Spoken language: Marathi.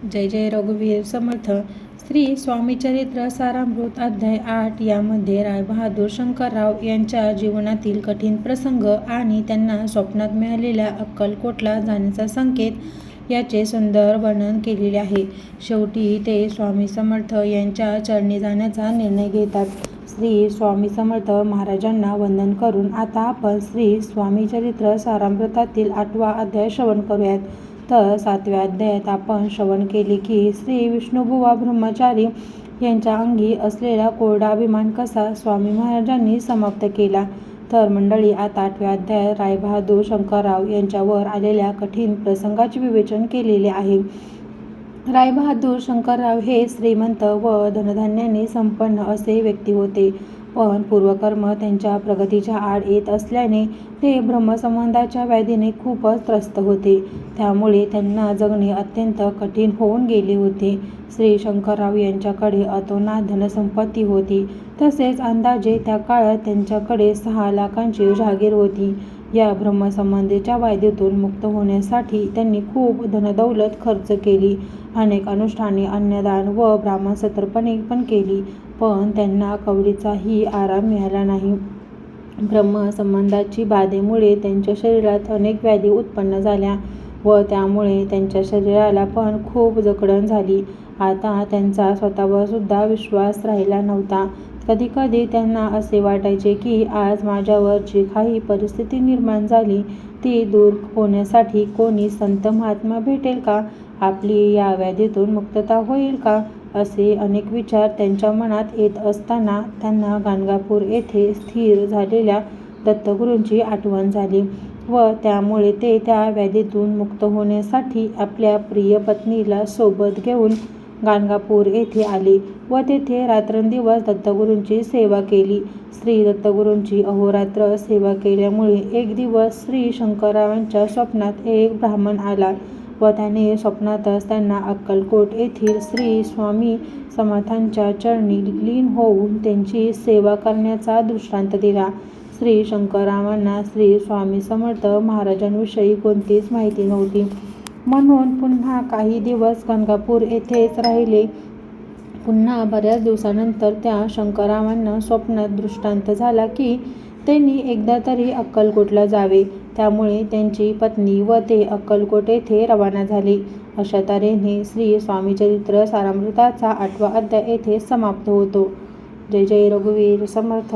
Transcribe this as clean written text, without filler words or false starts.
जय जय रघुवीर समर्थ. श्री स्वामी चरित्र सारामृत अध्याय 8 यामध्ये रायबहादूर शंकरराव यांच्या जीवनातील कठीण प्रसंग आणि त्यांना स्वप्नात मिळालेल्या अक्कलकोटला जाण्याचा संकेत याचे सुंदर वर्णन केलेले आहे. शेवटी ते स्वामी समर्थ यांच्या चरणी जाण्याचा निर्णय घेतात. श्री स्वामी समर्थ महाराजांना वंदन करून आता आपण श्री स्वामी चरित्र सारामृतातील 8वा अध्याय श्रवण करूयात. तर 7व्या अध्यायात आपण श्रवण केले की श्री विष्णुबुवा ब्रह्मचारी यांच्या अंगी असलेला कोरडा अभिमान कसा स्वामी महाराजांनी समाप्त केला. तर मंडळी, आता 8व्या अध्यायात रायबहादूर शंकरराव यांच्यावर आलेल्या कठीण प्रसंगाचे विवेचन केलेले आहे. रायबहादूर शंकरराव हे श्रीमंत व धनधान्याने संपन्न असे व्यक्ती होते. पण पूर्वकर्म त्यांच्या प्रगतीच्या आड येत असल्याने ते ब्रह्मसंबंधाच्या व्याधीने खूपच त्रस्त होते. त्यामुळे त्यांना जगणे अत्यंत कठीण होऊन गेले होते. श्री शंकरराव यांच्याकडे अतोनात धनसंपत्ती होती. तसेच अंदाजे त्या काळात त्यांच्याकडे 6 लाखांची जहागीर होती. या ब्रह्मसंबंधीच्या व्याधीतून मुक्त होण्यासाठी त्यांनी खूप धनदौलत खर्च केली. अनेक अनुष्ठाने, अन्नदान व ब्राह्मण सत्रपणे पण केली. पण त्यांना कवडीचाही आराम मिळाला नाही. ब्रह्मसंबंधाची बाधेमुळे त्यांच्या शरीरात अनेक व्याधी उत्पन्न झाल्या व त्यामुळे त्यांच्या शरीराला पण खूप जखडण झाली. आता त्यांचा स्वतःवर सुद्धा विश्वास राहिला नव्हता. कधी कधी त्यांना असे वाटायचे की आज माझ्यावर जी काही परिस्थिती निर्माण झाली ती दूर होण्यासाठी कोणी संत महात्मा भेटेल का? आपली या व्याधीतून मुक्तता होईल का? असे अनेक विचार त्यांच्या मनात येत असताना त्यांना गाणगापूर येथे स्थिर झालेल्या दत्तगुरूंची आठवण झाली व त्यामुळे ते त्या व्याधीतून मुक्त होण्यासाठी आपल्या प्रिय पत्नीला सोबत घेऊन गाणगापूर येथे आले व तेथे रात्रंदिवस दत्तगुरूंची सेवा केली. श्री दत्तगुरूंची अहोरात्र सेवा केल्यामुळे एक दिवस श्री शंकररावांच्या स्वप्नात एक ब्राह्मण आला व त्याने स्वप्नातच त्यांना अक्कलकोट येथील श्री स्वामी समर्थांच्या चरणी लीन होऊन त्यांची सेवा करण्याचा दृष्टांत दिला. श्री शंकररावांना श्री स्वामी समर्थ महाराजांविषयी कोणतीच माहिती नव्हती, म्हणून पुन्हा काही दिवस गाणगापूर येथेच राहिले. पुन्हा बऱ्याच दिवसानंतर त्या शंकररावांना स्वप्नात दृष्टांत झाला की त्यांनी एकदा तरी अक्कलकोटला जावे. त्यामुळे त्यांची पत्नी व ते अक्कलकोट येथे रवाना झाले. अशा तऱ्हेने श्री स्वामी चरित्र सारामृताचा 8वा अध्याय येथे समाप्त होतो. जय जय रघुवीर समर्थ.